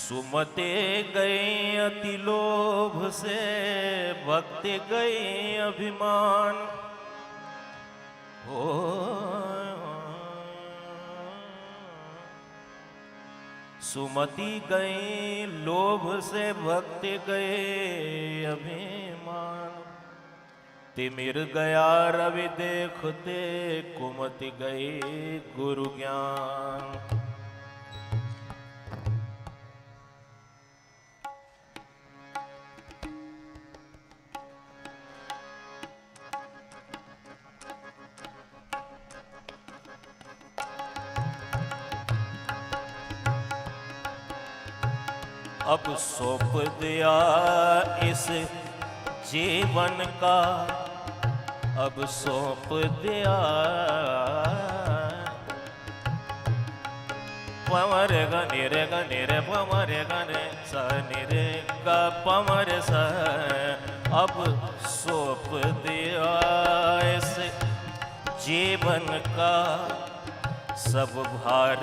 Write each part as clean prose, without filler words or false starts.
सुमते गए अति लोभ से, भक्ति गए अभिमान। हो सुमति गई लोभ से, भक्ति गए अभिमान। तिमिर गया रवि देखते, कुमति गई गुरु ज्ञान। अब सौंप दिया इस जीवन का, अब सौंप दिया। पमरे गने रे पमरे गने सा निरे गा पमरे सा। अब सौंप दिया इस जीवन का, सब भार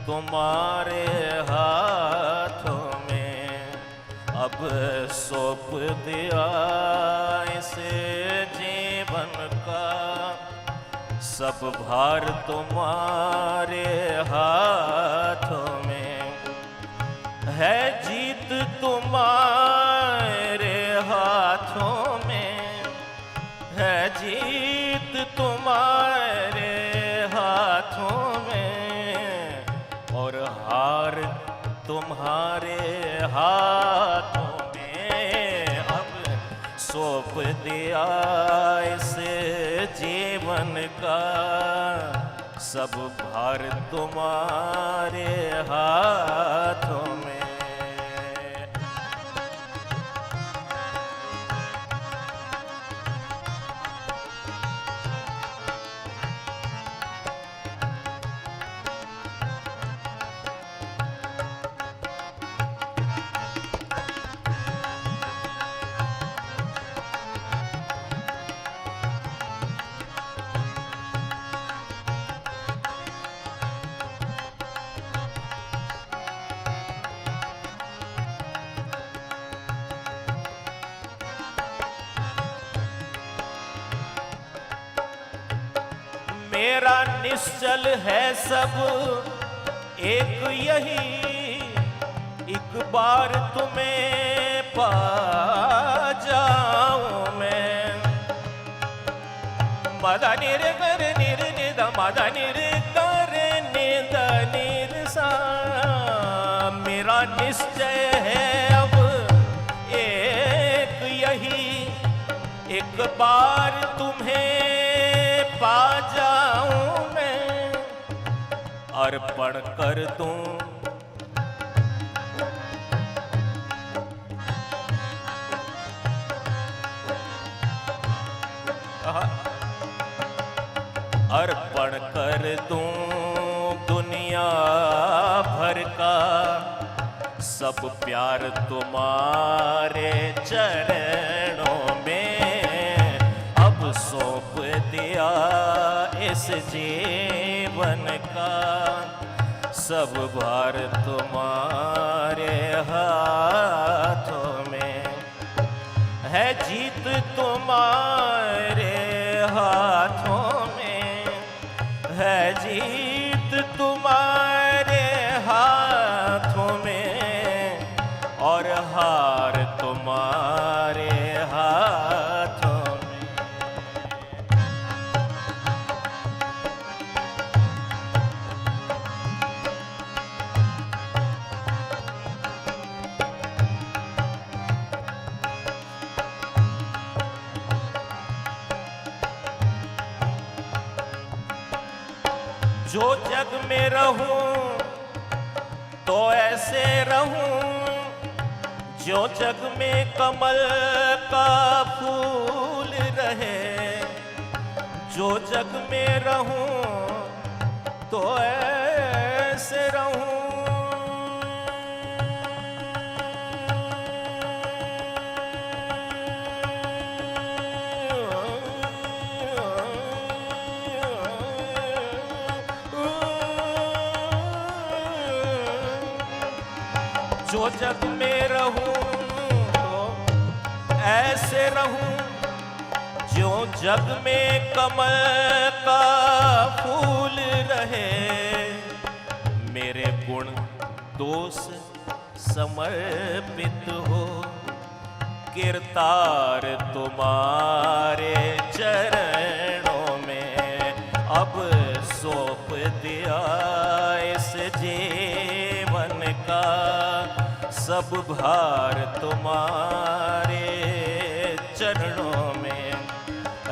तुम्हारे हाथों में। अब सौंप दिया इस जीवन का, सब भार तुम्हारे हाथों में। है जीत तुम्हारे हाथों में, है जीत तुम्हारे हाथों में। और हार तुम्हारे हाथों में। अब सौंप दिया इस जीवन का, सब भार तुम्हारे हाथों में। मेरा निश्चल है सब एक यही, एक बार तुम्हें पा जाऊं मैं। मदा निर कर निर निद, मदा निर कर निद निर सा। मेरा निश्चय है अब एक यही, एक बार तुम्हें पा जाऊं मैं। अर्पण कर दूं अर्पण कर दूं दुनिया भर का, सब प्यार तुम्हारे चरणों में। अब सौंप दिया इस जीवन का, सब भार तुम्हारे हाथों में। है जीत तुम्हारे हाथों में, है जीत तुम्हारे हाथों में। और हार तुम्हारे हाथों में। जो जग में रहूं तो ऐसे रहूं, जो जग में कमल का फूल रहे। जो जग में रहूं तो ऐसे रहूं, जो जग में रहूं तो ऐसे रहूं जो जग में कमल का फूल रहे। मेरे गुण दोष समर्पित हो, किरतार तुम्हारे चरणों में अब सौंप दिया इस जीवन का। सब भार तुम्हारे चरणों में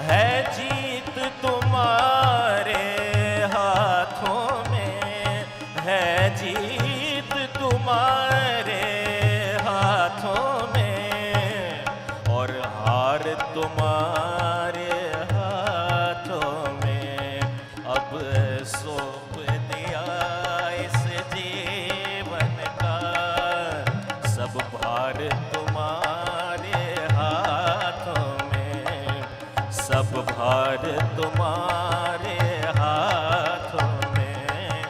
है, जीत तुम्हारे हाथों में है, जीत तुम्हारे हाथों में और हार तुम्हारे हाथों में। अब सौंप दिया इस जीवन का, सब भार तुम्हारे हाथों में, सब भार तुम्हारे हाथों में,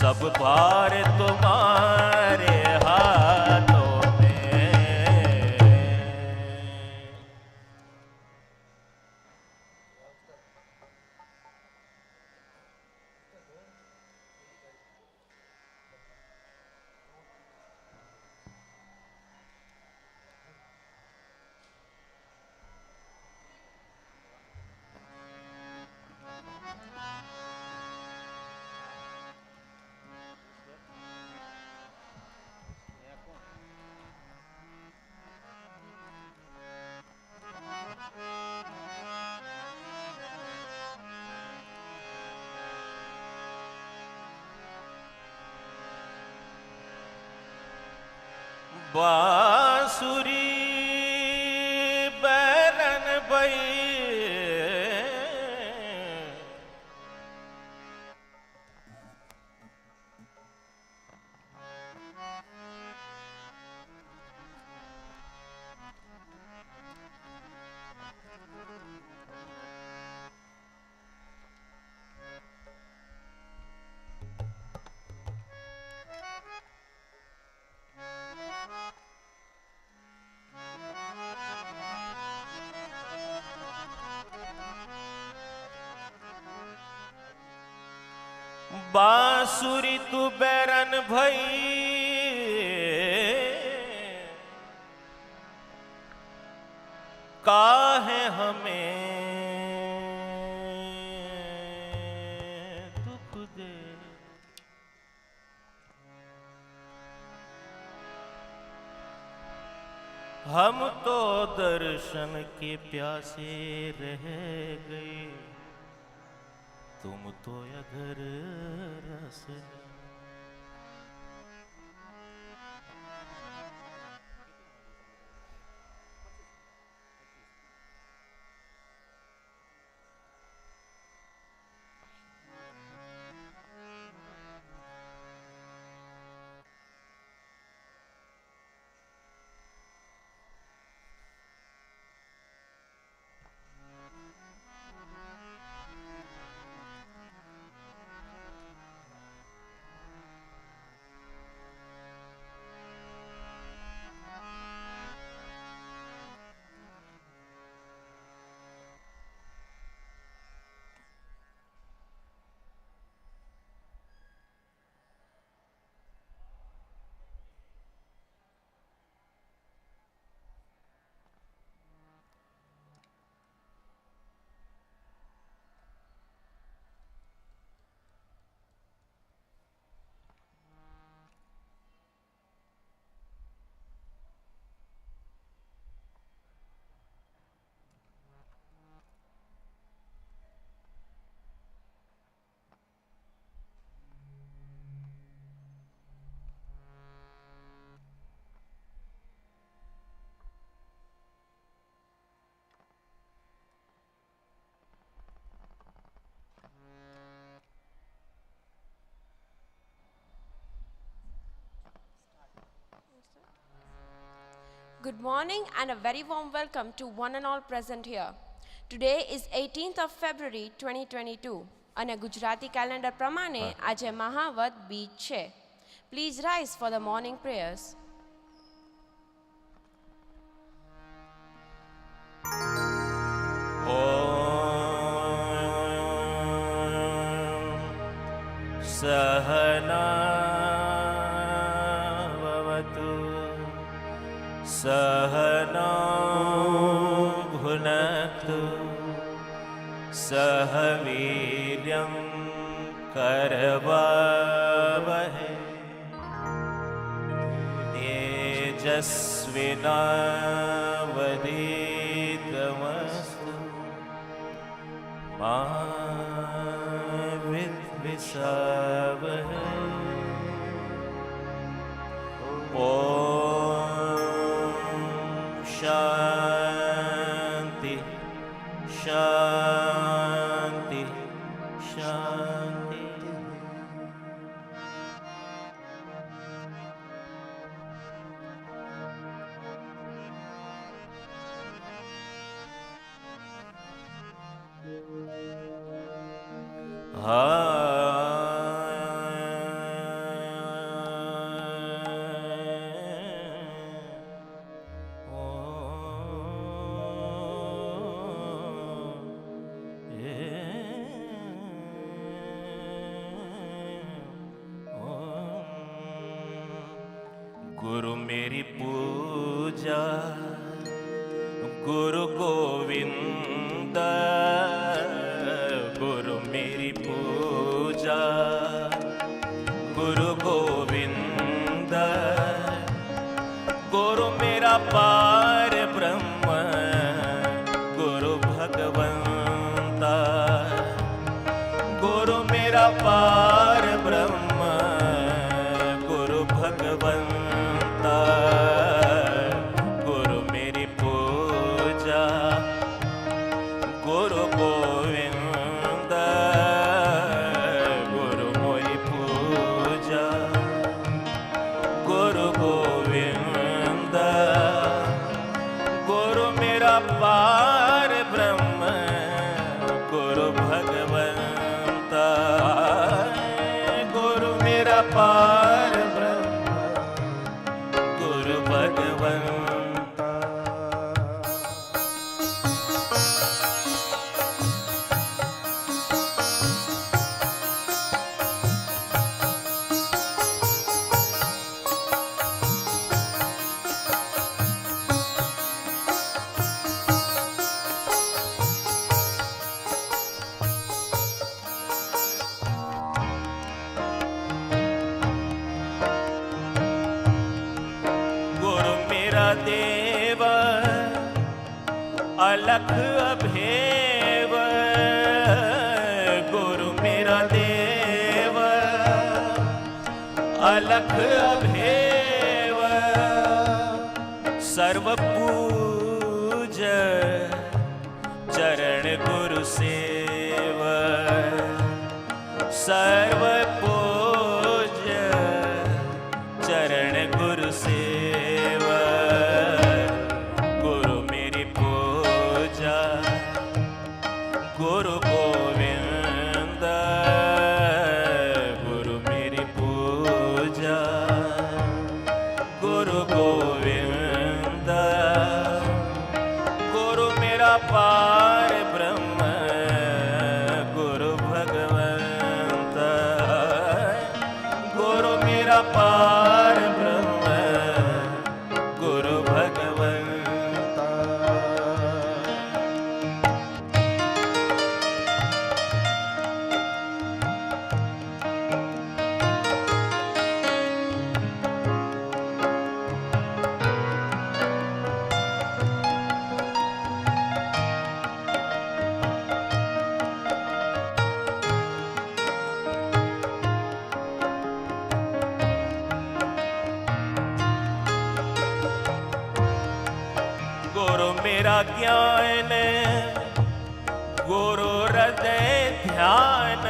सब भार तुम्हारे हाथों में। बांसुरी बैरन भई, बांसुरी तू बैरन भई, काहे हमें दुख दे। हम तो दर्शन के प्यासे रह गए, तुम तो अधर रस। Good morning and a very warm welcome to one and all present here. Today is 18th of February 2022 અને ગુજરાતી કેલેન્ડર પ્રમાણે આજે મહાવદ બીજ છે. Please rise for the morning prayers. सहनावतु सहनौ भुनक्तु सह वीर्यं करवावहै तेजस्विनावधीतमस्तु मा विद्विषावहै। ॐ शान्ति शान्ति शान्ति। गुरु मेरी पूजा गुरु गोविंद, गुरु मेरी पूजा गुरु गोविंद, गुरु मेरा पार ब्रह्म गुरु भगवंता, गुरु मेरा पार ब्रह्म गुरु भगवंता, गुरु मेरी पूजा गुरु गोविंद, गुरु मोरी पूजा गुरु गोविंद, गुरु मेरा पार ब्रह्म गुरु भगवंता, गुरु मेरा पार ब्रह्म गुरु भगवंता। देव अलख अभेव, गुरु मेरा देव अलख अभेव, सर्व पूज चरण गुरु सेव, सर्व पूज चरण गुरु सेव, गुरु मेरी पूजा गुरु गोविंद, गुरु मेरी पूजा गुरु गोविंद, गुरु मेरा पार ब्रह्म गुरु भगवंता, गुरु मेरा पार ब्रह्म गुरु भगवंता। गुरु मेरा ज्ञान गुरु हृदय ध्यान,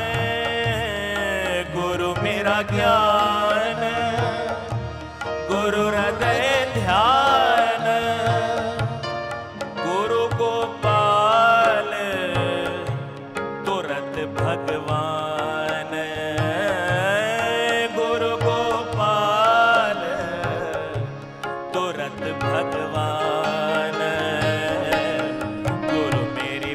गुरु मेरा ज्ञान गुरु हृदय ध्यान, गुरु गोपाल तुरत भगवान, गुरु गोपाल तुरत भगवान, गुरु मेरी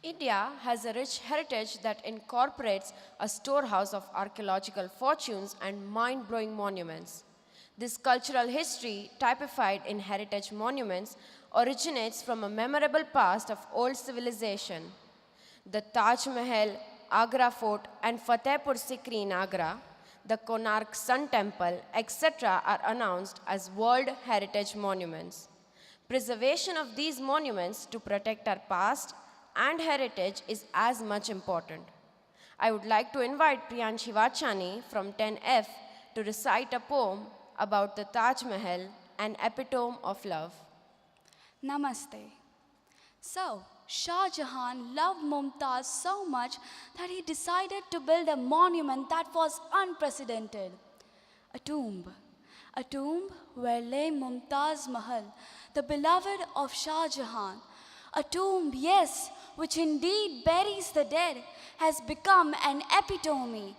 India has a rich heritage that incorporates a storehouse of archaeological fortunes and mind-blowing monuments. This cultural history, typified in heritage monuments, originates from a memorable past of old civilization. The Taj Mahal, Agra Fort, and Fatehpur Sikri in Agra, the Konark Sun Temple, etc., are announced as World Heritage Monuments. Preservation of these monuments to protect our past and heritage is as much important. I would like to invite Priyanshi Vachani from 10F to recite a poem about the Taj Mahal, an epitome of love. Namaste. So, Shah Jahan loved Mumtaz so much that he decided to build a monument that was unprecedented. A tomb where lay Mumtaz Mahal, the beloved of Shah Jahan. A tomb, yes, which indeed buries the dead, has become an epitome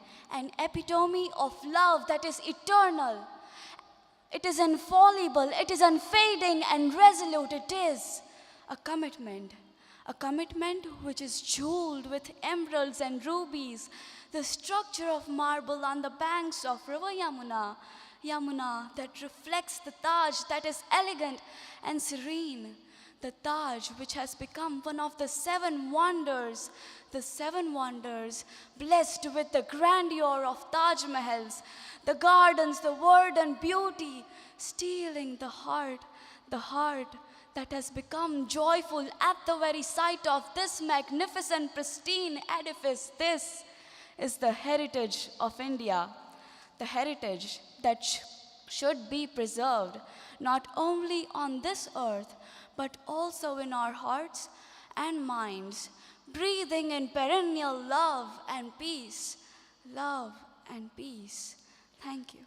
of love that is eternal. It is infallible, it is unfading and resolute. It is a commitment which is jeweled with emeralds and rubies, the structure of marble on the banks of river Yamuna that reflects the Taj that is elegant and serene. The Taj, which has become one of the seven wonders, blessed with the grandeur of Taj Mahals, the gardens, the verdant beauty, stealing the heart that has become joyful at the very sight of this magnificent, pristine edifice. This is the heritage of India, the heritage that should be preserved not only on this earth, but also in our hearts and minds, breathing in perennial love and peace. Love and peace. Thank you.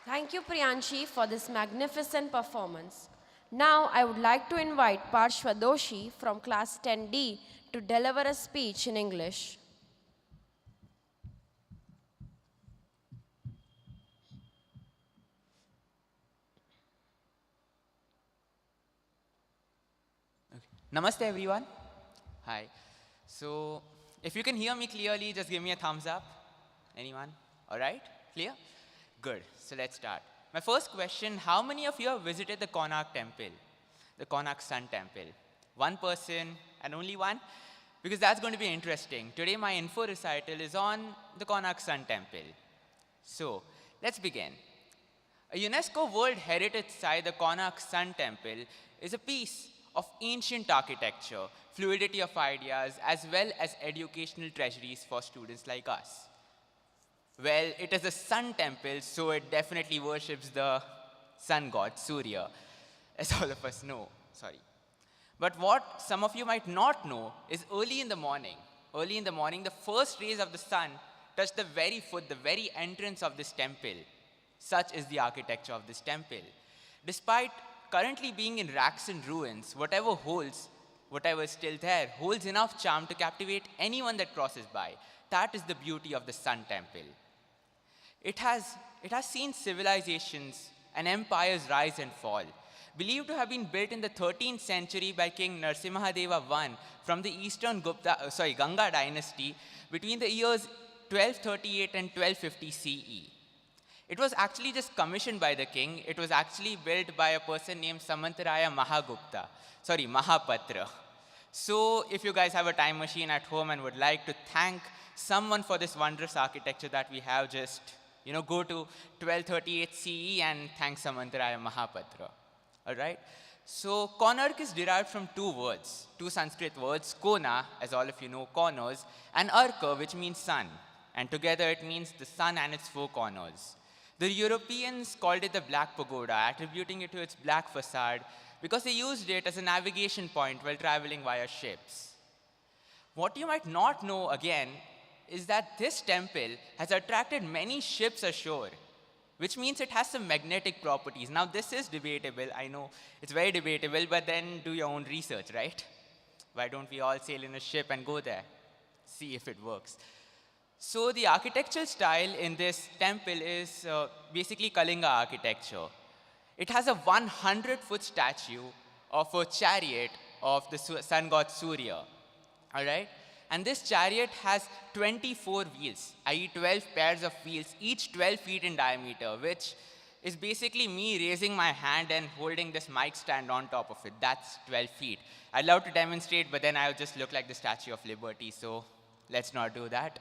Thank you, Priyanshi, for this magnificent performance. Now, I would like to invite Parshva Doshi from class 10D to deliver a speech in English. Namaste everyone. Hi. So, if you can hear me clearly, just give me a thumbs up. Anyone? All right? Clear? Good. So let's start. My first question, how many of you have visited the Konark temple? The Konark Sun temple? One person and only one? Because that's going to be interesting. Today my info recital is on the Konark Sun temple. So, let's begin. A UNESCO World Heritage Site, the Konark Sun temple, is a piece of ancient architecture, fluidity of ideas, as well as educational treasuries for students like us. Well, it is a sun temple, so it definitely worships the sun god, Surya, as all of us know, sorry. But what some of you might not know is early in the morning, the first rays of the sun touch the very foot, the very entrance of this temple. Such is the architecture of this temple. Despite currently being in racks and ruins, whatever is still there, holds enough charm to captivate anyone that crosses by. That is the beauty of the Sun Temple. It has seen civilizations and empires rise and fall. Believed to have been built in the 13th century by King Narasimhadeva I from the Eastern Ganga dynasty between the years 1238 and 1250 CE. It was actually just commissioned by the king. It was actually built by a person named Mahapatra. So if you guys have a time machine at home and would like to thank someone for this wondrous architecture that we have, just go to 1238 CE and thank Samantaraya Mahapatra. All right? So Konark is derived from two Sanskrit words, Kona, as all of you know, corners, and Arka, which means sun. And together it means the sun and its four corners. The Europeans called it the Black Pagoda, attributing it to its black facade because they used it as a navigation point while traveling via ships. What you might not know again is that this temple has attracted many ships ashore, which means it has some magnetic properties. Now this is debatable, I know it's very debatable, but then do your own research, right? Why don't we all sail in a ship and go there? See if it works. So the architectural style in this temple is basically Kalinga architecture. It has a 100-foot statue of a chariot of the sun god Surya, all right? And this chariot has 24 wheels, i.e. 12 pairs of wheels, each 12 feet in diameter, which is basically me raising my hand and holding this mic stand on top of it. That's 12 feet. I'd love to demonstrate, but then I'll just look like the Statue of Liberty, so let's not do that.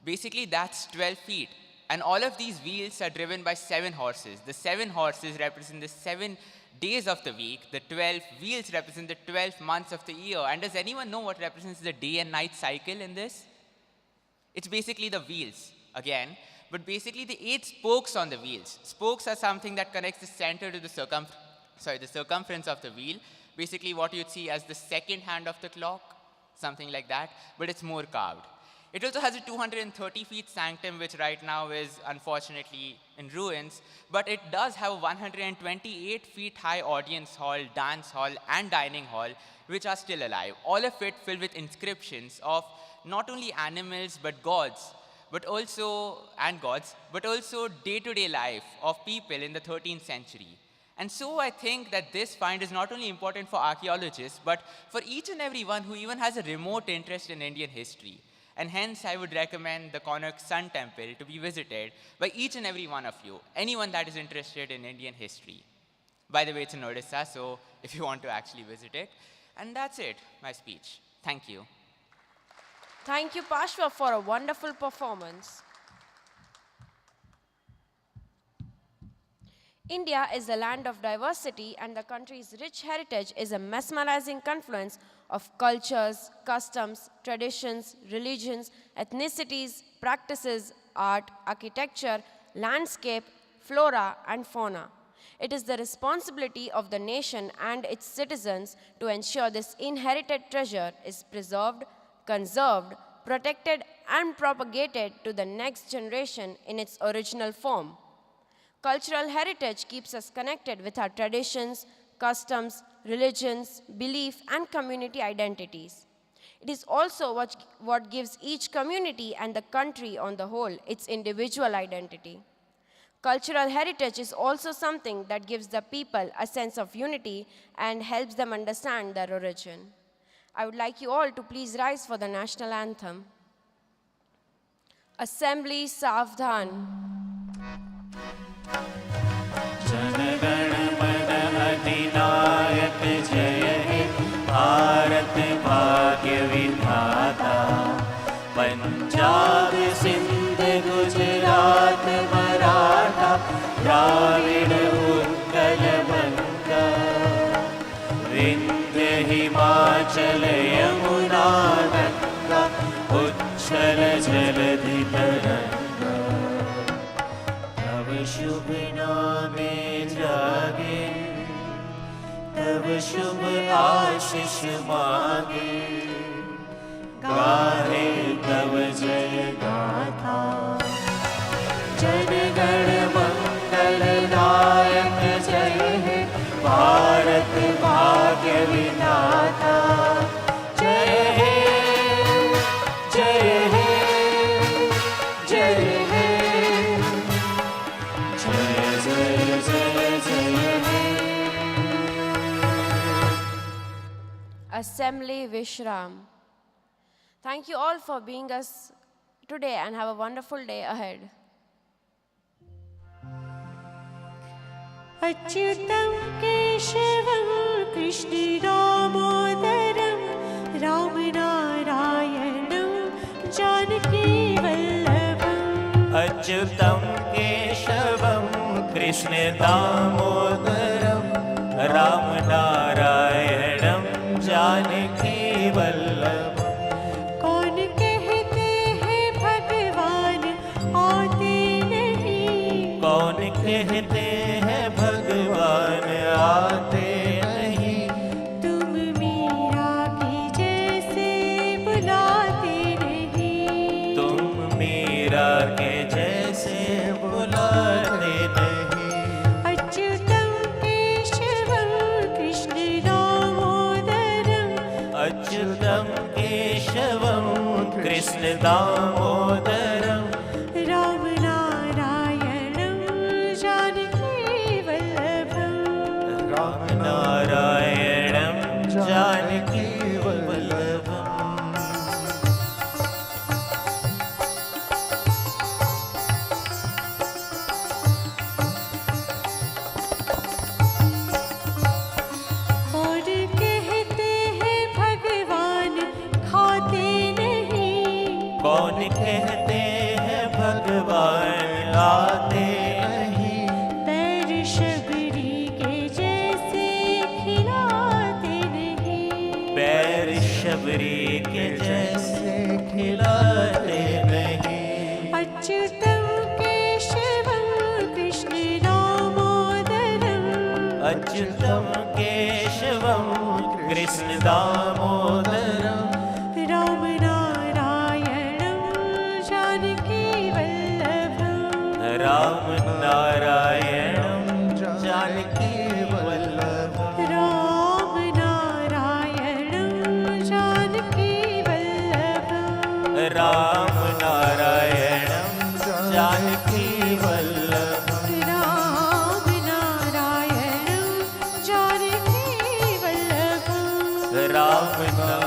Basically, that's 12 feet. And all of these wheels are driven by 7 horses. The 7 horses represent the 7 days of the week. The 12 wheels represent the 12 months of the year. And does anyone know what represents the day and night cycle in this? It's basically the wheels, again. But basically, the 8 spokes on the wheels. Spokes are something that connects the center to the circumference of the wheel. Basically, what you'd see as the second hand of the clock, something like that. But it's more carved. It also has a 230 feet sanctum, which right now is unfortunately in ruins, but it does have a 128 feet high audience hall, dance hall, and dining hall, which are still alive. All of it filled with inscriptions of not only animals, but gods, but also day-to-day life of people in the 13th century. And so I think that this find is not only important for archaeologists, but for each and every one who even has a remote interest in Indian history. And hence, I would recommend the Konark Sun Temple to be visited by each and every one of you, anyone that is interested in Indian history. By the way, it's in Odisha, so if you want to actually visit it. And that's it, my speech. Thank you. Thank you, Pashwa, for a wonderful performance. India is a land of diversity, and the country's rich heritage is a mesmerizing confluence of cultures, customs, traditions, religions, ethnicities, practices, art, architecture, landscape, flora, and fauna. It is the responsibility of the nation and its citizens to ensure this inherited treasure is preserved, conserved, protected, and propagated to the next generation in its original form. Cultural heritage keeps us connected with our traditions, customs, religions, belief, and community identities. It is also what gives each community and the country on the whole its individual identity. Cultural heritage is also something that gives the people a sense of unity and helps them understand their origin. I would like you all to please rise for the national anthem. Assembly Savdhan. जनगण मन अधिनायक जय हे भारत भाग्य विधाता पंजाब सिंध गुजरात मराठा द्राविड़ उत्कल बंगा विंध्य हिमाचल यमुना गंगा उच्छल जलधि तरंगा तव शुभ नामे जागे तव शुभ आशीष मांगे गाहे तव जय गाथा जनगण मंगल दायक जय हे भारत भाग्य विधाता जय हे जय हे जय हे जय जय जय जय हे Assembly Vishram. Thank you all for being us today and have a wonderful day ahead. अच्युतं केशवं कृष्ण दामोदरं रामनारायणं जानकीवल्लभम् अच्युतं केशवं कृष्ण दामोदरं रामनारायणं जानकी वल्लभ कौन कहते हैं भगवान आते नहीं कौन कहते हैं भगवान आते नहीं तुम मीरा की जैसे बुलाते नहीं तुम मीरा के जैसे बुलाते नहीं अच्युतं केशवं कृष्ण दामोदरं अच्युतं केशवं कृष्ण दामोदरं रामनारायणं जानकीवल्लभम् रामनारायणं जानकी वल्लभम् और कहते हैं भगवान खाते नहीं कौन कहते हैं भगवान आते नहीं पैर शबरी के जैसे खिलाते नहीं पैर शबरी के जैसे खिलाते नहीं अच्युतं केशवं कृष्ण दामोदरं अच्युतं केशवं कृष्ण दामोदरं रामनारायणं जानकीवल्लभम् रामनारायणं जानकी वल्लभम् रामनारायणं जानकीवल्लभम् रामनारायणं जानकी वल्लभम् रामनारायणं जानकीवल्लभम् रामनारायणं